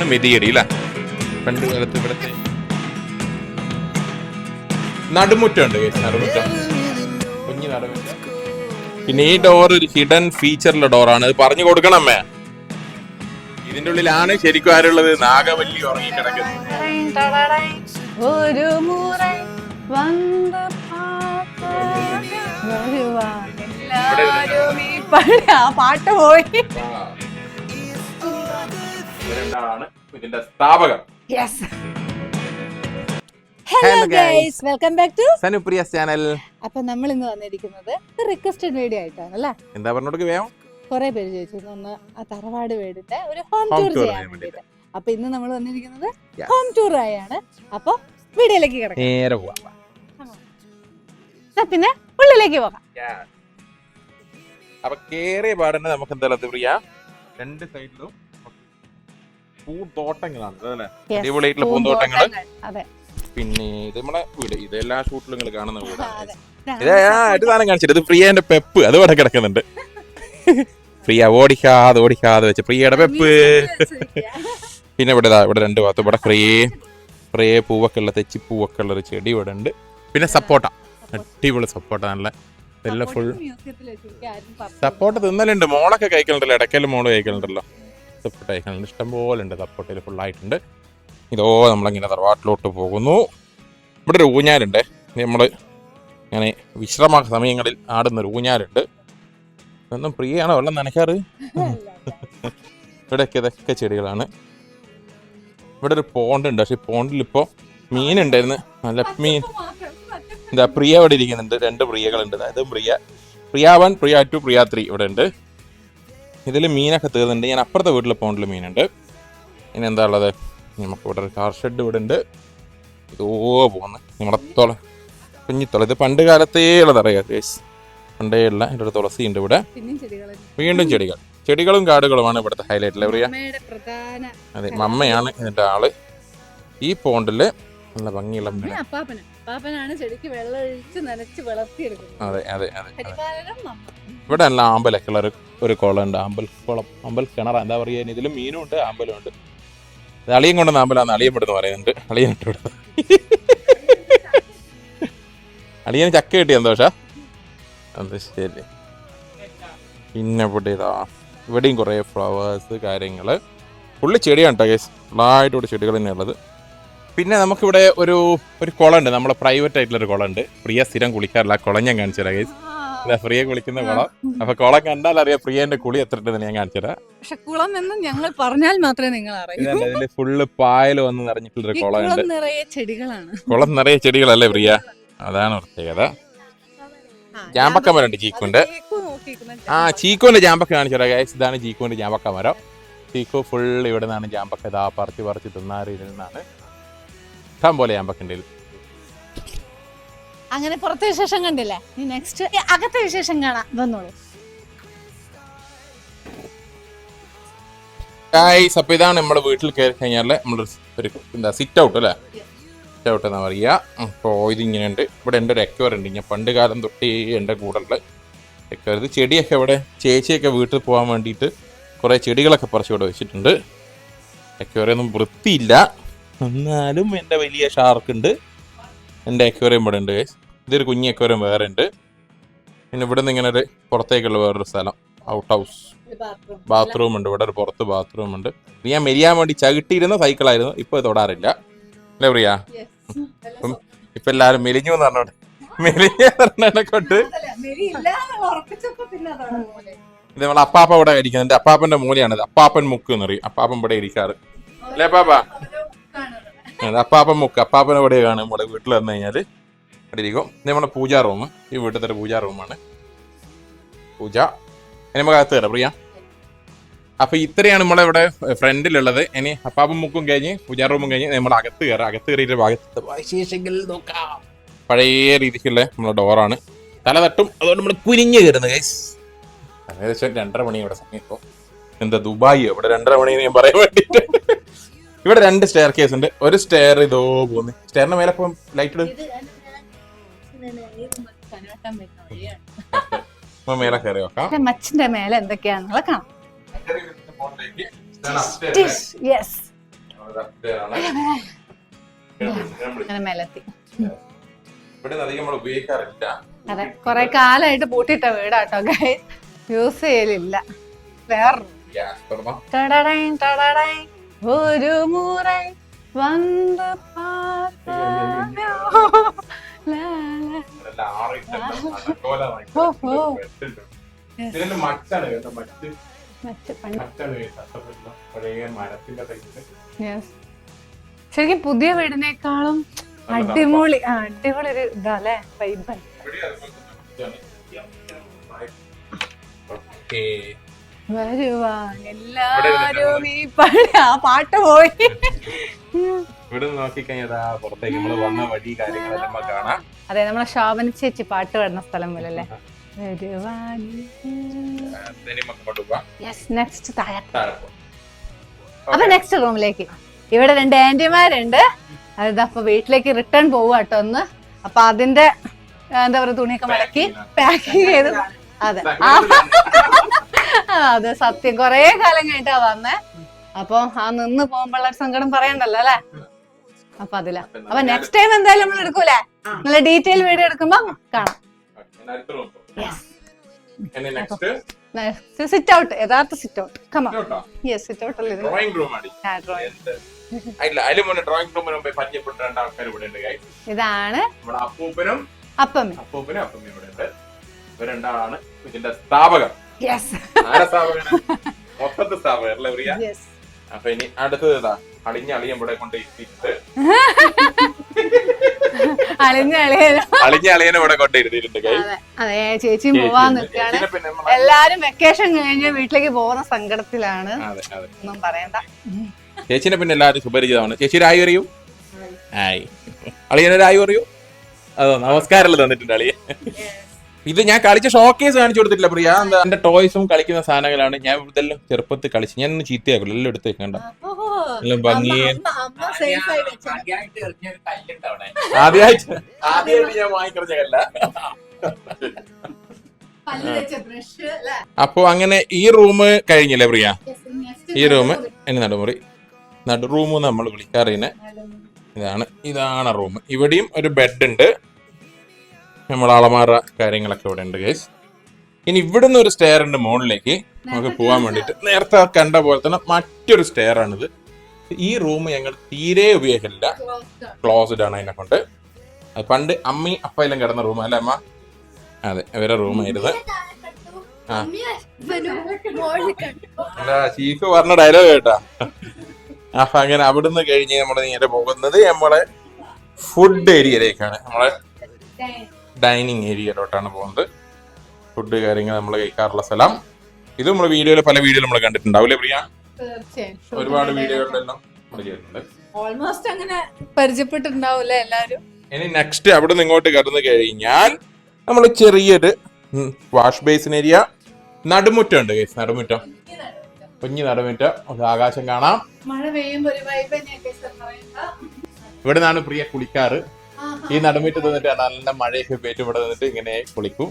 ഇതാണ് മെതിയടി അല്ലേ? പണ്ട് കാലത്ത് ഇവിടുത്തെ നടുമുറ്റുണ്ട്, നടുമുറ്റം, കുഞ്ഞു നടുമുറ്റം. പിന്നെ ഈ ഡോർ ഒരു ഹിഡൻ ഫീച്ചറിലെ ഡോറാണ്, അത് പറഞ്ഞു കൊടുക്കണം അമ്മേ. ഇതിന്റെ ഉള്ളിലാണ് ശരിക്കും ആരുള്ളത്? നാഗവല്ലി ഉറങ്ങിക്കിടക്കുന്നത്. ഒരു മുறை പാട്ട് പോയി. ഇവരെന്താണ് ഇതിന്റെ സ്ഥാപകർ. Hello guys, welcome back to സനുപ്രിയസ് ചാനൽ. അപ്പൊ നമ്മൾ ഇന്ന് വന്നിരിക്കുന്നത് റിക്വസ്റ്റഡ് വീഡിയോ ആയിട്ടാണ് അല്ലേ? എന്താ പറഞ്ഞോട് വേണം? കുറെ പേര് ചോദിച്ചിരുന്നു ഒന്ന് ആ തറവാട് വീടിന്റെ ഒരു ഹോം ടൂർ ചെയ്യാൻ വേണ്ടിട്ട്. അപ്പൊ ഇന്ന് നമ്മൾ വന്നിരിക്കുന്നത് ഹോം ടൂർ ആയാണ്. അപ്പൊ വീഡിയോയിലേക്ക് കിടക്കാം, നേരെ പോവാം. പിന്നെ ഉള്ളിലേക്ക് പോകാം. അപ്പൊ കേറിയ പാടന്നെ നമുക്ക് എന്തായാലും പ്രിയ രണ്ട് സൈഡിലും പൂന്തോട്ടങ്ങളാണ് അല്ലേ? അടിപൊളിയായിട്ടുള്ള പൂന്തോട്ടങ്ങള്. പിന്നെ ഇത് നമ്മളെ വീട്, ഇത് എല്ലാ ഷൂട്ടിലും നിങ്ങൾ കാണുന്ന വീടാണ്. ഇത് സാധനം കാണിച്ചിട്ട് ഇത് പ്രിയന്റെ പെപ്പ് അത് ഇവിടെ കിടക്കുന്നുണ്ട്. പ്രിയ ഓടിക്കാതെ വെച്ച് പ്രിയയുടെ പെപ്പ്. പിന്നെ ഇവിടെ രണ്ട് ഭാഗത്ത് ഇവിടെ കുറേ പൂവൊക്കെ ഉള്ള തെച്ചിപ്പൂവൊക്കെ ഉള്ള ഒരു ചെടി ഇവിടെ ഉണ്ട്. പിന്നെ സപ്പോട്ട, അടിപൊളി സപ്പോട്ട, നല്ല എല്ലാം ഫുൾ സപ്പോട്ട തിന്നലുണ്ട്. മോളൊക്കെ കഴിക്കലുണ്ടല്ലോ, ഇടയ്ക്കലും മോള് കഴിക്കലുണ്ടല്ലോ. സപ്പോട്ട കഴിക്കലുണ്ട്, ഇഷ്ടം പോലെ ഉണ്ട്. സപ്പോട്ടയിൽ ഫുള്ളായിട്ടുണ്ട്. ഇതോ നമ്മളിങ്ങനെ തറവാട്ടിലോട്ട് പോകുന്നു. ഇവിടെ ഒരു ഊഞ്ഞാലുണ്ട്, നമ്മൾ ഇങ്ങനെ വിശ്രമ സമയങ്ങളിൽ ആടുന്നൊരു ഊഞ്ഞാലുണ്ട്. ഇതൊന്നും പ്രിയയാണോ വെള്ളം നനയ്ക്കാറ്? ഇവിടെയൊക്കെ ഇതൊക്കെ ചെടികളാണ്. ഇവിടെ ഒരു പോണ്ട് ഉണ്ട്, പക്ഷെ പോണ്ടിൽ ഇപ്പോൾ മീനുണ്ടായിരുന്നു, നല്ല മീൻ. എന്താ പ്രിയ ഇവിടെ ഇരിക്കുന്നുണ്ട്, രണ്ട് പ്രിയകളുണ്ട്. അതായത് പ്രിയ 1, പ്രിയ 2, പ്രിയ 3 ഇവിടെ ഉണ്ട്. ഇതിൽ മീനൊക്കെ തീർന്നുണ്ട്. ഞാൻ അപ്പുറത്തെ വീട്ടിലെ പോണ്ടിൽ മീനുണ്ട്. ഇനി എന്താ ഉള്ളത്? നമുക്ക് ഇവിടെ ഒരു കാർ ഷെഡ് ഇവിടെ ഉണ്ട്. ഇതോ പോകുന്നു നമ്മളത്തോളം കുഞ്ഞിത്തോളം. ഇത് പണ്ട് കാലത്തേ ഉള്ളതറിയാം, പണ്ടേ ഉള്ള എൻ്റെ ഒരു തുളസി ഉണ്ട് ഇവിടെ. വീണ്ടും ചെടികളും കാടുകളുമാണ് ഇവിടുത്തെ ഹൈലൈറ്റ് അല്ലേ പ്രിയ? അതെ, മമ്മയാണ് ഇതിന്റെ ആള്. ഈ പോണ്ടില് നല്ല ഭംഗിയുള്ള അതെ. ഇവിടെ നല്ല ആമ്പലൊക്കെ ഉള്ള ഒരു കുളം ഉണ്ട്, അമ്പൽ കിണറ എന്താ പറയുക. ഇതിലും മീനും ഉണ്ട്, ആമ്പലും ഉണ്ട്. അളിയും കൊണ്ടുവന്ന ആമ്പലാന്ന് അളിയൻ ഇവിടുന്ന് പറയുന്നുണ്ട്. അളിയനിട്ട് ഇവിടെ അളിയന് ചക്ക കിട്ടി സന്തോഷ. അത് ശരി. പിന്നെ ഇവിടെയും കുറേ ഫ്ലവേഴ്സ് കാര്യങ്ങള്, ഫുള്ള് ചെടിയാണ് കേട്ടോ ഗൈസ്. ഫുള്ളായിട്ടൂടെ ചെടികൾ തന്നെ ഉള്ളത്. പിന്നെ നമുക്കിവിടെ ഒരു കുളം ഉണ്ട്, നമ്മളെ പ്രൈവറ്റ് ആയിട്ടുള്ളൊരു കുളം ഉണ്ട്. പ്രിയ സ്ഥിരം കുളിക്കാറില്ല. കുളം ഞാൻ കാണിച്ചു തരാം ഗൈസ്. പ്രിയ കുളിക്കുന്ന കുളം. അപ്പൊ കുളം കണ്ടാൽ അറിയാം പ്രിയന്റെ കുളി എത്ര ഉണ്ടെന്ന് ഞാൻ കാണിച്ചു തരാം. പക്ഷെ കുളം എന്ന് ഞങ്ങൾ പറഞ്ഞാൽ മാത്രമേ നിങ്ങൾ അറിയൂ. ഇതില് ഫുള്ള് പായൽ വന്ന് നിറഞ്ഞിട്ടുള്ളൊരു കുളമുണ്ട്. കുളം നിറയെ ചെടികളല്ലേ പ്രിയ? അതാണ് പ്രത്യേകത. ജാമ്പക്ക മരം ഉണ്ട് ചീക്കുന്റെ. ചീക്കോന്റെ ജാമ്പക്ക കാണിച്ചു തരാം ഗൈസ്. ഇതാണ് ചീക്കോന്റെ ജാമ്പക്ക മരം. ചീക്കോ ഫുൾ ഇവിടെ നിന്നാണ് ജാമ്പക്ക ഇതാ പറിച്ച് തിന്നാറ്. ഇതിൽ നിന്നാണ് ഇഷ്ടം പോലെ ജാമ്പക്കുണ്ട്. അങ്ങനെ പുറത്തെ വിശേഷം കണ്ടില്ലേ, നെക്സ്റ്റ് അകത്തെ വിശേഷം കാണാം, വന്നോളൂ. അപ്പൊ ഇതാണ് നമ്മുടെ വീട്ടിൽ കയറി കഴിഞ്ഞാല് നമ്മളൊരു എന്താ സിറ്റ് ഔട്ട് അല്ലേ? സിറ്റ് ഔട്ട് എന്നാ പറയുക. അപ്പോൾ ഇതിങ്ങനെ ഉണ്ട്. ഇവിടെ എൻ്റെ ഒരു എക്വയർ ഉണ്ട്. ഞാൻ പണ്ട് കാലം തൊട്ടേ എൻ്റെ കൂടെയുള്ള എക്വയർ. ഇത് ചെടിയൊക്കെ ഇവിടെ ചേച്ചിയൊക്കെ വീട്ടിൽ പോകാൻ വേണ്ടിയിട്ട് കുറേ ചെടികളൊക്കെ പറിച്ച് ഇവിടെ വെച്ചിട്ടുണ്ട്. എക്വയറൊന്നും വൃത്തിയില്ല, എന്നാലും എൻ്റെ വലിയ ഷാർക്കുണ്ട്. എൻ്റെ എക്വയറിയം ഇവിടെ ഉണ്ട്. ഇതൊരു കുഞ്ഞി എക്വയറിയം വേറെ ഉണ്ട്. പിന്നെ ഇവിടെ നിന്ന് ഇങ്ങനെ ഒരു പുറത്തേക്കുള്ള വേറൊരു സ്ഥലം, ഔട്ട് ഹൗസ് ബാത്റൂം ഉണ്ട്. ഇവിടെ ഒരു പുറത്ത് ബാത്റൂം ഉണ്ട്. ഞാൻ മെരിയാൻ വേണ്ടി ചവിട്ടിയിരുന്ന സൈക്കിളായിരുന്നു, ഇപ്പൊ തൊടാറില്ല അല്ലേ പ്രിയ? ഇപ്പൊ എല്ലാരും മെലിഞ്ഞു എന്ന് പറഞ്ഞോണ്ട് മെലിഞ്ഞെ കൊണ്ട് ഇത് നമ്മളെ അപ്പാപ്പ ഇവിടെ ഇരിക്കുന്നത്. എന്റെ അപ്പാപ്പന്റെ മൂലയാണിത്. അപ്പാപ്പൻ മുക്ക് എന്ന് പറയും. അപ്പാപ്പൻ ഇവിടെ ഇരിക്കാറ് അല്ലേ പാപ്പ? അപ്പാപ്പൻ മുക്ക്. അപ്പാപ്പൻ ഇവിടെ കാണും. നമ്മുടെ വീട്ടിൽ വന്നു കഴിഞ്ഞാല് ഇവിടെ ഇരിക്കും. ഇത് നമ്മുടെ പൂജാ റൂം. ഈ വീട്ടിലത്തെ ഒരു പൂജാ റൂമാണ്. പൂജ നമുക്ക് അകത്ത് കയറാം പ്രിയ. അപ്പൊ ഇത്രയാണ് നമ്മളെ ഇവിടെ ഫ്രണ്ടിലുള്ളത്. ഇനി അപ്പാപ്പൻ മുക്കും കഴിഞ്ഞ് പൂജാ റൂമും കഴിഞ്ഞ് നമ്മുടെ അകത്ത് കയറാം. അകത്ത് കയറിയിട്ട് ഭാഗത്ത് വിശേഷങ്ങൾ നോക്കാം. പഴയ രീതിക്കുള്ള നമ്മളെ ഡോറാണ്. തല തട്ടും, അതുകൊണ്ട് നമ്മൾ കുനിഞ്ഞ് കയറുന്നത് ഗൈസ്. ഏകദേശം 2:30 മണി ഇവിടെ സമയം. ഇപ്പോൾ എന്താ ദുബായി ഇവിടെ 2:30 മണി ഞാൻ പറയാൻ വേണ്ടിട്ട്. ഇവിടെ 2 സ്റ്റെയർ കേസ് ഉണ്ട്. ഒരു സ്റ്റെയർ ഇതോ പോകുന്നു. സ്റ്റെയറിന്റെ മേലെ ഇപ്പം ലൈറ്റ് ഇടും. മേലെ കയറി നോക്കാം. മച്ചിന്റെ മേലെ എന്തൊക്കെയാണെന്നുള്ള കാണാം. അങ്ങനെ മേലെത്തി. ഇവിടെ അധികം നമ്മൾ ഉപയോഗിക്കാറില്ല. അതെ, കൊറേ കാലായിട്ട് പൂട്ടിയിട്ട വീടാട്ടോ ഗൈസ്, യൂസ് ചെയ്യലില്ല. വേറെ ഒരു മുறை വന്ന് ശരിക്കും പുതിയ വീടിനേക്കാളും അടിപൊളി ഒരു ഇതാല്ലേ വൈബ്. വരുവാൻ എല്ലാരും ഈ ആ പാട്ട് പോയി. ഇവിടെ നോക്കിക്കഴിഞ്ഞാൽ പുറത്തേക്ക് നമ്മള് വന്ന വഴി കാര്യങ്ങളെല്ലാം കാണാം. അതെ, നമ്മളെ ശോഭന ചേച്ചി പാട്ട് പാടുന്ന സ്ഥലം പോലെ അല്ലേ. അപ്പൊ നെക്സ്റ്റ് റൂമിലേക്ക്. ഇവിടെ 2 ആന്റിമാരുണ്ട്. അതപ്പോ വീട്ടിലേക്ക് റിട്ടേൺ പോവാട്ടോ ഒന്ന്. അപ്പൊ അതിന്റെ എന്താ പറയുക, തുണിയൊക്കെ മടക്കി പാക്കിങ് ചെയ്ത്. അതെ അതെ, സത്യം കൊറേ കാലം കഴിഞ്ഞിട്ടാ വന്നേ. അപ്പൊ ആ നിന്ന് പോകുമ്പോഴുള്ള സങ്കടം പറയണ്ടല്ലോ അല്ലെ. അപ്പൊ അതിലാ. അപ്പൊ നെക്സ്റ്റ് ടൈം എന്തായാലും നമ്മൾ എടുക്കൂലേ, നല്ല ഡീറ്റെയിൽ വീഡിയോ എടുക്കുമ്പോ കാണാം. സിറ്റ് ഔട്ട്, യഥാർത്ഥ സിറ്റ് ഔട്ട്. സിറ്റ് ഔട്ട് അല്ലേ. ഇതാണ് അപ്പൂപ്പനും അപ്പമ്മ. ഇവരണ്ടാണ് ഇതിന്റെ സ്ഥാപകർ. മൊത്തത്തിൽ സ്ഥാപകർ അല്ലേ പ്രിയ? അപ്പൊ ഇനി അടുത്തത് ഇതാ അളിഞ്ഞ അളിയൻ ഇവിടെ കൊണ്ട് ഇരുത്തിയിട്ട് അളിഞ്ഞ അളിയനെ ഇവിടെ കൊണ്ട് ഇരുത്തിയിട്ടുണ്ട്. അതെ, ചേച്ചിയും പോവാൻ നിൽക്കാണ്. എല്ലാരും വെക്കേഷൻ കഴിഞ്ഞ് വീട്ടിലേക്ക് പോകുന്ന സങ്കടത്തിലാണ്. ഒന്നും പറയണ്ട. ചേച്ചിനെ പിന്നെ എല്ലാവരും സുപരിചിതമാണ്. ചേച്ചി ഒരു ആയി അറിയൂ? ആയി. അളിയനൊരു ആയി അറിയൂ? അതോ നമസ്കാരമല്ലേ തന്നിട്ടുണ്ട് അളിയൻ. ഇത് ഞാൻ കളിച്ച ഷോക്കേസ് കാണിച്ചു കൊടുത്തിട്ടില്ല പ്രിയ. എന്റെ ടോയ്സും കളിക്കുന്ന സാധനങ്ങളാണ്. ഞാൻ ഇതെല്ലാം ചെറുപ്പത്തിൽ കളിച്ച് ഞാൻ ഒന്നും ചീത്തയാക്കില്ല, എല്ലാം എടുത്ത് വെക്കണ്ട. എല്ലാം ഭംഗിയൻ. ആദ്യമായിട്ട് ഞാൻ വാങ്ങിക്കറിഞ്ഞല്ല. അപ്പൊ അങ്ങനെ ഈ റൂം കഴിഞ്ഞില്ലേ പ്രിയ? ഈ റൂം എന്നെ നടുമുറി, റൂം നമ്മൾ വിളിക്കാറിനെ. ഇതാണ് റൂം. ഇവിടെയും ഒരു ബെഡ് ഉണ്ട്, നമ്മൾ അളമാറ കാര്യങ്ങളൊക്കെ ഇവിടെ ഉണ്ട് ഗൈസ്. ഇനി ഇവിടുന്ന് ഒരു സ്റ്റെയർ ഉണ്ട് മുകളിലേക്ക് നമുക്ക് പോകാൻ വേണ്ടിട്ട്. നേരത്തെ കണ്ട പോലെ തന്നെ മറ്റൊരു സ്റ്റെയർ ആണിത്. ഈ റൂം ഞങ്ങൾ തീരെ ഉപയോഗിക്കില്ല, ക്ലോസ്ഡ് ആണ്. അതിനെ കൊണ്ട് പണ്ട് അമ്മയും അപ്പയെല്ലാം കിടന്ന റൂം അല്ലേ അമ്മ? അതെ, ഇവരെ റൂമായിരുന്നു. ചീഫ് പറഞ്ഞ ഡയലോഗ് കേട്ടാ. അപ്പൊ അങ്ങനെ അവിടുന്ന് കഴിഞ്ഞ് നമ്മൾ നേരെ പോകുന്നത് നമ്മളെ ഫുഡ് ഏരിയയിലേക്കാണ്. നമ്മളെ ഡൈനിങ് ഏരിയയിലോട്ടാണ് പോകുന്നത്. ഫുഡ് കാര്യങ്ങൾ നമ്മൾ കഴിക്കാറുള്ള സ്ഥലം. ഇത് നമ്മൾ പല വീഡിയോയിൽ നമ്മൾ കണ്ടിട്ടുണ്ടാവില്ലേ പ്രിയ? ഒരുപാട് വീഡിയോകളിലെല്ലാം ഓൾമോസ്റ്റ് അങ്ങനെ പരിചയപ്പെട്ടിട്ടുണ്ടാവൂലേ എല്ലാരും. ഇനി നെക്സ്റ്റ് അവിടെ നിന്ന് ഇങ്ങോട്ട് കടന്നു കഴിഞ്ഞാൽ നമ്മൾ ചെറിയൊരു വാഷ് ബേസിൻ ഏരിയ, നടുമുറ്റം ഉണ്ട് ഗൈസ്. നടുമുറ്റം, കുഞ്ഞു നടുമുറ്റം, ആകാശം കാണാം. ഇവിടെ നിന്നാണ് പ്രിയ കുളിക്കാറ്. ഈ നടുമുറ്റത്ത് നിന്നിട്ട് നല്ല മഴയൊക്കെ പേറ്റ് ഇവിടെ നിന്നിട്ട് ഇങ്ങനെ കുളിക്കും.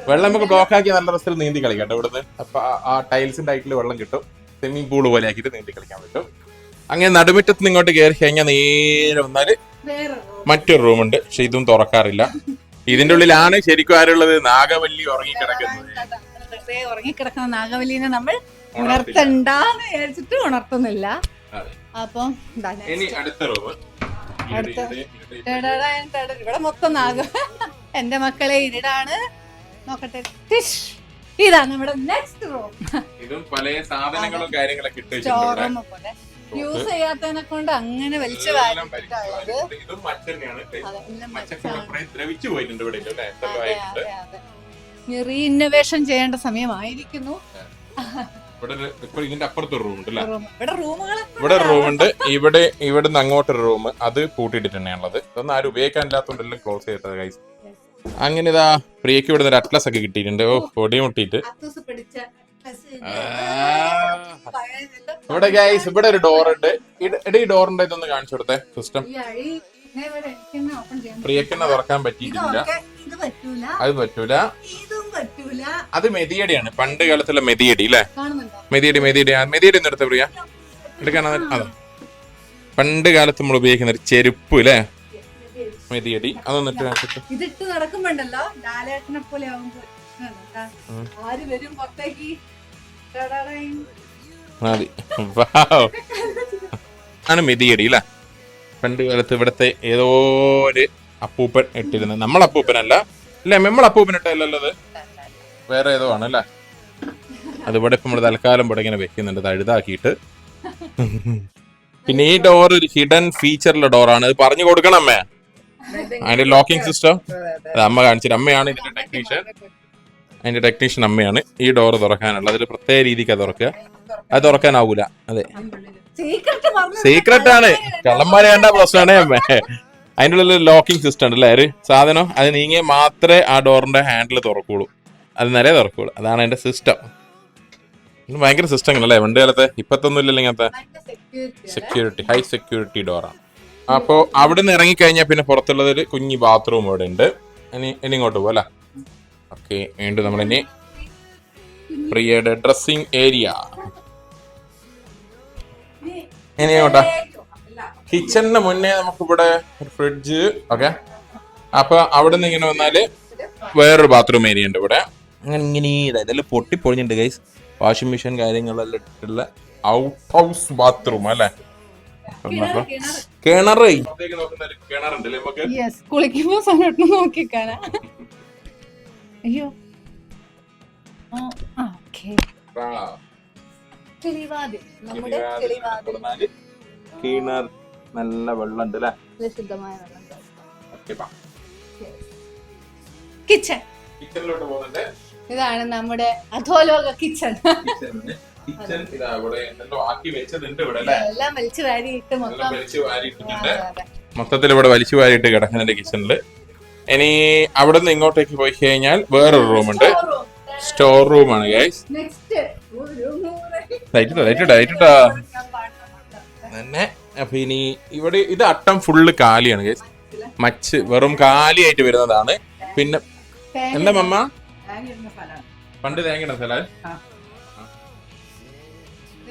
വെള്ളം നമുക്ക് ബ്ലോക്ക് ആക്കി നല്ല രസത്തിൽ നീന്തി കളിക്കാം ഇവിടുന്ന്. അപ്പൊ ആ ടൈൽസിന്റെ ഹൈറ്റിൽ വെള്ളം കിട്ടും. സ്വിമ്മിംഗ് പൂള് പോലെ ആക്കിയിട്ട് നീന്തി കളിക്കാൻ പറ്റും. അങ്ങനെ നടുമുറ്റത്ത് നിന്ന് ഇങ്ങോട്ട് കയറി കഴിഞ്ഞാൽ നേരെ വന്നാല് മറ്റൊരു റൂമുണ്ട്. പക്ഷെ ഇതും തുറക്കാറില്ല. ഇതിന്റെ ഉള്ളിലാണ് ശരിക്കും ആരുള്ളത്? നാഗവല്ലി ഉറങ്ങിക്കിടക്കുന്ന നാഗവല്ലിനെ നമ്മൾ ഉണർത്തണ്ടെന്ന് വിചാരിച്ചിട്ട് ഉണർത്തുന്നില്ല. അപ്പൊ ഇനി അടുത്ത റൂം. ഇവിടെ മൊത്തം നാഗ. എന്റെ മക്കളെ ഇരിടാണ്. നോക്കട്ടെ, ഇതാണ് നമ്മുടെ നെക്സ്റ്റ് റൂം. ഇതും പല സാധനങ്ങളും കാര്യങ്ങളൊക്കെ പോലെ യൂസ് ചെയ്യാത്തതിനെ കൊണ്ട് അങ്ങനെ വലിച്ചു വാരിട്ടുള്ളത്. റീഇന്നോവേഷൻ ചെയ്യേണ്ട സമയമായിരിക്കുന്നു. ഇതിന്റെ അപ്പുറത്ത് റൂം ഉണ്ട്. ഇവിടെ റൂമുണ്ട്. ഇവിടുന്ന് അങ്ങോട്ടൊരു റൂം, അത് പൂട്ടിയിട്ടിട്ട് തന്നെയാണുള്ളത്. ഇതൊന്നും ആരും ഉപയോഗിക്കാനില്ലാത്തോണ്ടെല്ലാം ക്ലോസ് ചെയ്തത് ഗൈസ്. അങ്ങനെ ഇതാ പ്രിയക്ക് ഇവിടുന്ന് ഒരു അറ്റ്ലസ് ഒക്കെ കിട്ടിയിട്ടുണ്ട്. പൊടി മുട്ടിയിട്ട് ഇവിടെ ഗൈസ് ഇവിടെ ഒരു ഡോർ ഉണ്ട്. ഈ ഡോറിന്റെ ഇതൊന്ന് കാണിച്ചു കൊടുത്തേ സിസ്റ്റം. പ്രിയക്കെന്നെ തുറക്കാൻ പറ്റിയിട്ടില്ല. അത് പറ്റൂല. അത് മെതിയടിയാണ്, പണ്ട് കാലത്തുള്ള മെതിയടി അല്ലേ? മെതിയടി ഒന്ന് എടുത്ത പ്രിയ. എടുക്കാനാ അതാ പണ്ട് കാലത്ത് നമ്മൾ ഉപയോഗിക്കുന്ന ഒരു ചെരുപ്പ് അല്ലേ, മെതിയടി. അതൊന്നിട്ട് കാണിച്ചിട്ട് ഇതിട്ട് നടക്കുമ്പോണ്ടല്ലോ ലാലേട്ടനെ പോലെ ആവുമ്പോ ആര് വരും പുറത്തേക്ക്. മതി. ആണ് മെതിയടി അല്ലേ. പണ്ട് കാലത്ത് ഇവിടത്തെ ഏതോ ഒരു അപ്പൂപ്പൻ ഇട്ടിരുന്നത്. നമ്മളെ അപ്പൂപ്പനല്ല അല്ലേ, നമ്മൾ അപ്പൂപ്പൻ ഇട്ടല്ലത്, വേറെ ഏതോ ആണ് അല്ലേ. അതിവിടെ ഇപ്പം നമ്മൾ തൽക്കാലം ഇവിടെ ഇങ്ങനെ വെക്കുന്നുണ്ട് തഴുതാക്കിയിട്ട്. പിന്നെ ഈ ഡോർ ഒരു ഹിഡൻ ഫീച്ചറുള്ള ഡോറാണ്, അത് പറഞ്ഞു കൊടുക്കണം അമ്മേ. അതിന്റെ ലോക്കിംഗ് സിസ്റ്റം അത് അമ്മ കാണിച്ചിട്ട്, അമ്മയാണ് ഇതിന്റെ ടെക്നീഷ്യൻ. അതിന്റെ ടെക്നീഷ്യൻ അമ്മയാണ്. ഈ ഡോർ തുറക്കാനുള്ളത് അതിൽ പ്രത്യേക രീതിക്ക് തുറക്കുക, അത് തുറക്കാനാവൂല. അതെ, സീക്രട്ട് ആണ്, കള്ളന്മാരെ വേണ്ട പ്രശ്നമാണേ അമ്മേ. അതിൻ്റെ ഉള്ളിൽ ലോക്കിംഗ് സിസ്റ്റം ഉണ്ട് അല്ലേ, ഒരു സാധനം. അത് നീങ്ങിയാൽ മാത്രമേ ആ ഡോറിന്റെ ഹാൻഡിൽ തുറക്കുള്ളൂ, അത് നിലയെ തുറക്കുള്ളൂ. അതാണ് അതിന്റെ സിസ്റ്റം. ഭയങ്കര സിസ്റ്റങ്ങളല്ലേ പണ്ട് കാലത്തെ, ഇപ്പത്തൊന്നും ഇല്ലല്ലോ ഇങ്ങനത്തെ. സെക്യൂരിറ്റി, ഹൈ സെക്യൂരിറ്റി ഡോറാണ്. അപ്പോ അവിടെ നിന്ന് ഇറങ്ങിക്കഴിഞ്ഞാൽ പിന്നെ പുറത്തുള്ളത് ഒരു കുഞ്ഞി ബാത്റൂം ഇവിടെ ഉണ്ട്. ഇനി ഇങ്ങോട്ട് പോകല്ലേ. ഓക്കെ, വീണ്ടും നമ്മളിനി പ്രിയയുടെ ഡ്രസ്സിംഗ് ഏരിയ. ഇനി ഇങ്ങോട്ടാ കിച്ചണിന് മുന്നേ നമുക്കിവിടെ ഒരു ഫ്രിഡ്ജ്. ഓക്കെ, അപ്പൊ അവിടെ നിന്ന് ഇങ്ങനെ വന്നാല് വേറൊരു ബാത്റൂം ഏരിയ ഉണ്ട് ഇവിടെ. അങ്ങനെ ഇങ്ങനെ ഇതെല്ലാം പൊട്ടിപ്പൊളിഞ്ഞിട്ടുണ്ട് ഗൈസ്. വാഷിംഗ് മെഷീൻ കാര്യങ്ങളെല്ലാം ഇട്ടിട്ടുള്ള ഔട്ട് ഹൗസ് ബാത്റൂം അല്ലേ. കിണറ് കിണറുണ്ട് നമുക്ക് കുളിക്കുമ്പോ സമയത്ത് നോക്കിക്കാനാ. അയ്യോ കിണർ, നല്ല വെള്ളം ഉണ്ട് അല്ലേ, ശുദ്ധമായ വെള്ളം. കിച്ചൺ, കിച്ചണിലോട്ട് പോകുന്നുണ്ട്. ഇതാണ് നമ്മുടെ അധോലോക കിച്ചൺ. എല്ലാം വലിച്ചു വാരിയിട്ട് മൊത്തത്തിൽ ഇവിടെ വലിച്ചു വാരിയിട്ട് കിടക്കുന്നുണ്ട് കിച്ചണില്. ഇനി അവിടെ നിന്ന് ഇങ്ങോട്ടേക്ക് പോയി കഴിഞ്ഞാൽ വേറൊരു റൂമുണ്ട്, സ്റ്റോർ റൂമാണ് ഗൈസ്. തന്നെ. അപ്പൊ ഇനി ഇവിടെ ഇത് അട്ടം ഫുള്ള് കാലിയാണ് ഗൈസ്, മച്ച് വെറും കാലിയായിട്ട് വരുന്നതാണ്. പിന്നെ എന്താ മമ്മ പണ്ട് തേങ്ങയുടെ സ്ഥലം,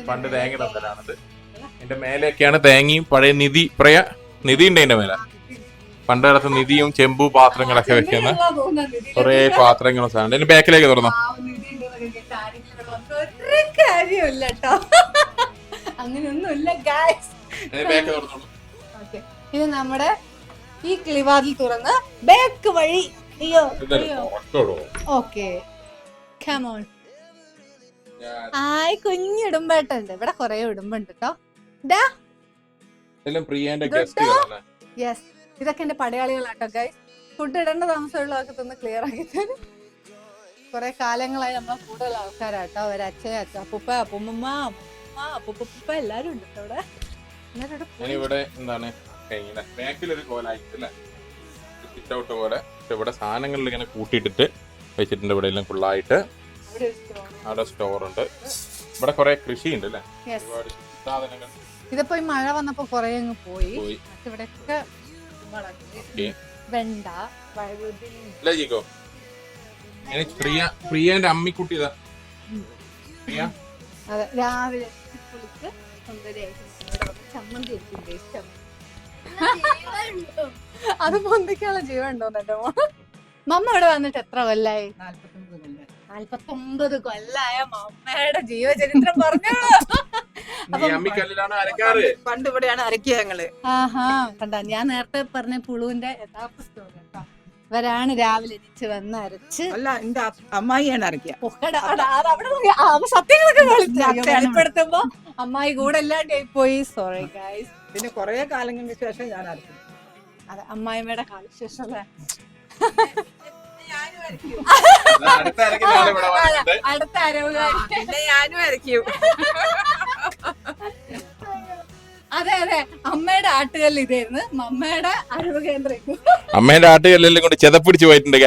പണ്ട് തേങ്ങയുടെ സ്ഥലമാണിത്. എന്റെ മേലെയൊക്കെയാണ് തേങ്ങയും പഴയ നിധി ഉണ്ട് അതിന്റെ മേലെ. പണ്ട് കാലത്ത് നിധിയും ചെമ്പു പാത്രങ്ങളൊക്കെ വെക്കുന്ന കുറെ പാത്രങ്ങളും സാധനം. എന്റെ ബാക്കിലേക്ക് തുറന്നോ. അങ്ങനെയൊന്നുമില്ല ഗൈസ്. ഇത് നമ്മുടെ ഈ കിളിവാതിൽ തുറന്ന് ബാക്ക് വഴി. ഓക്കെ, ആയി കുഞ്ഞിടുമ്പട്ടുണ്ട്. ഇവിടെ കൊറേ ഇടുമ്പുണ്ട് കേട്ടോ. യെസ്, ഇതൊക്കെ എന്റെ പടയാളികളാട്ടോ ഗൈസ്. ഫുഡ് ഇടേണ്ട താമസമുള്ളതൊക്കെ തന്നെ ക്ലിയർ ആക്കി തരും. കുറെ കാലങ്ങളായി നമ്മളെ കൂടുതൽ ആൾക്കാരാട്ടോ. ഒരച്ഛൻ, അപ്പൂപ്പ, അപ്പൂമ്മ, അപ്പൂപ്പ എല്ലാരും ഉണ്ട് ഇവിടെ. ഇവിടെ എന്താണ് ബാക്കിലൊരു കോലായിട്ടില്ലേ, സിറ്റ് ഔട്ട് പോലെ. ഇവിടെ സാധനങ്ങളിൽ ഇങ്ങനെ കൂട്ടിയിട്ടിട്ട് വെച്ചിട്ടുണ്ട്. ഇവിടെ എല്ലാം ഫുള്ളായിട്ട് അവിടെ സ്റ്റോർ ഉണ്ട്. ഇവിടെ കുറെ കൃഷി ഉണ്ട് അല്ലേ, ഒരുപാട് സാധനങ്ങൾ. ഇതിപ്പോ ഈ മഴ വന്നപ്പോ കൊറേ അങ്ങ് പോയി. ഇവിടെയൊക്കെ വെണ്ട, വഴുതിരിക്കോ. പ്രിയന്റെ അമ്മിക്കുട്ടി ഇതാ. അതെ, രാവിലെ കുളിച്ച് ചമ്മന്തി അത് പൊന്തിക്കാനുള്ള ജീവൻ ഉണ്ടോന്നെ. മമ്മ ഇവിടെ വന്നിട്ട് എത്ര കൊല്ലായി? 49 കൊല്ലായ മമ്മയുടെ ജീവചരിത്രം പറഞ്ഞോളൂ. പണ്ട് ഇവിടെയാണ് അരക്കിയ ഞങ്ങള്. ആഹാ, കണ്ട ഞാൻ നേരത്തെ പറഞ്ഞ പുളുവിന്റെ യഥാർത്ഥ സ്റ്റോറി കേട്ടോ. ഇവരാണ് രാവിലെ എണീച്ച് വന്ന് അരച്ച്. അല്ല, എന്റെ അമ്മായിയാണ് അരക്കിയ. സത്യങ്ങളൊക്കെ വെളിപ്പെടുത്തുമ്പോ അമ്മായി കൂടെ ഇല്ലാണ്ടായി പോയി. Sorry guys. പിന്നെ കൊറേ കാലങ്ങൾക്ക് ശേഷം ഞാൻ അരക്കും. അതെ, അമ്മായിമ്മയുടെ കാലശേഷം അല്ലേ. അടുത്ത അരവുകാരി പിന്നെ ഞാനും അരക്കും. അതെ അതെ, അമ്മയുടെ ആട്ടുകല്ല് ഇതായിരുന്നു, മമ്മയുടെ അറിവ് കേന്ദ്രം. അമ്മയുടെ ആട്ടുകല്ലെല്ലാം കൊണ്ട് ചെതപ്പിടിച്ച് പോയിട്ടുണ്ട്.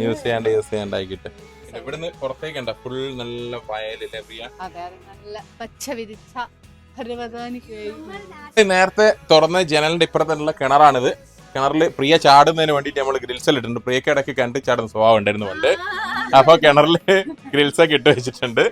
യൂസ് ചെയ്യാണ്ടായിക്കിട്ട് ഇവിടുന്ന് പുറത്തേക്കണ്ട ഫുൾ നല്ല വയലില്ലേ പ്രിയ. അതെ, നല്ല പച്ച വിരിച്ച. നേരത്തെ തുറന്ന ജനലിന്റെ ഇപ്പുറത്തുള്ള കിണറാണിത്. കിണറിൽ പ്രിയ ചാടുന്നതിന് വേണ്ടിട്ട് നമ്മൾ ഗ്രിൽസ് എല്ലാം ഇട്ടിട്ടുണ്ട്. പ്രിയക്ക് ഇടയ്ക്ക് കണ്ട് ചാടുന്ന സ്വഭാവം ഉണ്ടായിരുന്നു പണ്ട്. അപ്പൊ കിണറില് ഗ്രിൽസ് ഒക്കെ ഇട്ട് വെച്ചിട്ടുണ്ട്.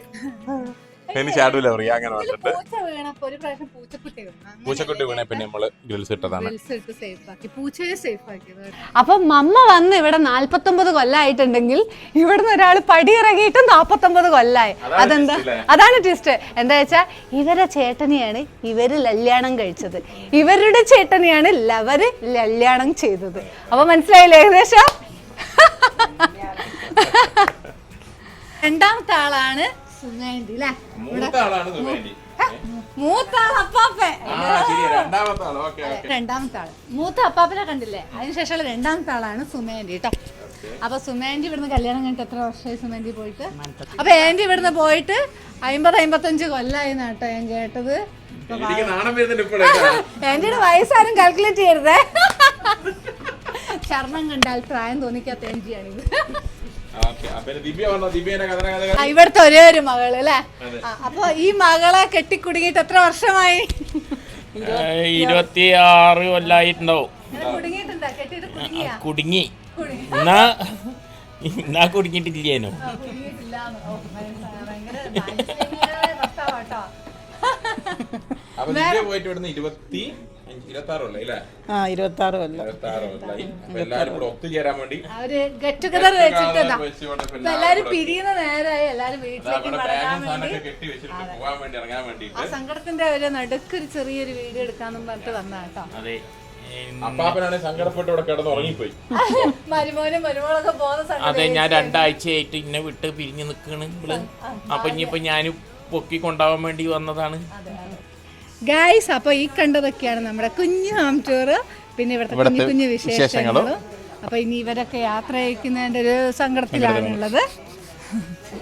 ഇനി ചാടൂല പ്രിയ അങ്ങനെ ഇതില് പറഞ്ഞിട്ട്. പൂച്ച വീണപ്പോ ഒരു പ്രാവശ്യം പൂച്ചക്കുട്ടി വീണു. അങ്ങനെ പൂച്ചക്കുട്ടി വീണേ പിന്നെ നമ്മള് ഗ്രിൽസ് ഇട്ടതാണ്. grills ഇട്ട് safe ആക്കി. പൂച്ചയെ സേഫ് ആക്കിയത്. അപ്പൊ മമ്മ വന്ന് ഇവിടെ 49 കൊല്ലായിട്ടുണ്ടെങ്കിൽ ഇവിടുന്ന് ഒരാൾ പടിയിറങ്ങിയിട്ട് 49 കൊല്ലായി. അതെന്താ? അതാണ് ട്വിസ്റ്റ്. എന്താ വെച്ചാ ഇവരെ ചേട്ടനെയാണ് ഇവര് കല്യാണം കഴിച്ചത്, ഇവരുടെ ചേട്ടനെയാണ് അവര് കല്യാണം ചെയ്തത്. അപ്പൊ മനസ്സിലായില്ലേ ഏകദേശം? രണ്ടാമത്തെ ആളാണ് സുമേന്തി അല്ലേ? മൂത്ത ആൾ അപ്പാപ്പൻ. രണ്ടാമത്തെ ആള് മൂത്ത അപ്പാപ്പനെ കണ്ടില്ലേ? അതിനുശേഷമുള്ള രണ്ടാമത്തെ ആളാണ് സുമേന്തി കേട്ടോ. അപ്പൊ സുമേന്തി ഇവിടുന്ന് കല്യാണം കഴിഞ്ഞിട്ട് എത്ര വർഷമായി സുമേന്തി പോയിട്ട്? അപ്പൊ ആന്റി ഇവിടുന്ന് പോയിട്ട് 50-55 കൊല്ലായി കേട്ടോ ഞാൻ കേട്ടത്. ആന്റിയുടെ വയസ്സാരും കാൽക്കുലേറ്റ് ചെയ്യരുതേ. ശർമ്മം കണ്ടാൽ പ്രായം തോന്നിക്കാത്ത ആന്റിയാണിത്. ഇവിടുത്തെ ഒരേ ഒരു മകള് അല്ലേ? അപ്പൊ ഈ മകളെ കെട്ടിക്കുടുങ്ങിട്ട് എത്ര വർഷമായി? 26 കൊല്ലായിട്ടുണ്ടാവും. കുടുങ്ങിയിട്ടുണ്ടോ? കെട്ടിട്ട് കുടുങ്ങിയാ? കുടുങ്ങി എന്നാ കുടുങ്ങിട്ടില്ലേനോ? പോയിട്ട് ഇവിടുന്ന് 26 എല്ലാരും കൂടെ ഒത്തുചേരാൻ വേണ്ടി അവര് ഗെറ്റ് ടുഗദർ വെച്ചിട്ടുണ്ടാ. എല്ലാരും പിരിയുന്ന നേരമായി. എല്ലാരും വീട്ടിലേക്ക് മടങ്ങാൻ വേണ്ടി ആ സങ്കടത്തിന്റെ ഒരു നടുക്കൊരു ചെറിയൊരു വീഡിയോ എടുക്കാന്നും പറഞ്ഞിട്ട് വന്നാ കേട്ടോ. അപ്പാപ്പനാണ് സങ്കടപ്പെട്ട് ഇവിടെ കിടന്ന് ഉറങ്ങിപ്പോയി. മരുമോനും മരുമോളൊക്കെ പോകുന്ന അതെ, ഞാൻ 2 ആഴ്ചയായിട്ട് ഇന്നെ വിട്ട് പിരിഞ്ഞു നിക്കണ് ഇവള്. അപ്പൊ ഇനിയിപ്പൊ ഞാൻ പൊക്കി കൊണ്ടാവാൻ വേണ്ടി വന്നതാണ്. ഗൈസ്. അപ്പൊ ഈ കണ്ടതൊക്കെയാണ് നമ്മുടെ കുഞ്ഞു ഹോം ടൂർ, പിന്നെ ഇവിടുത്തെ കുഞ്ഞു വിശേഷങ്ങളും. അപ്പൊ ഇനി ഇവരൊക്കെ യാത്ര അയക്കുന്നതിന്റെ ഒരു സങ്കടത്തിലാണുള്ളത്.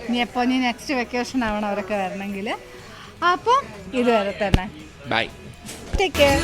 ഇനി എപ്പോ ഇനി നെക്സ്റ്റ് വെക്കേഷൻ ആവണം അവരൊക്കെ വരണമെങ്കിൽ. അപ്പം ഇതുവരെ തന്നെ ബൈ, ടേക്ക് കെയർ.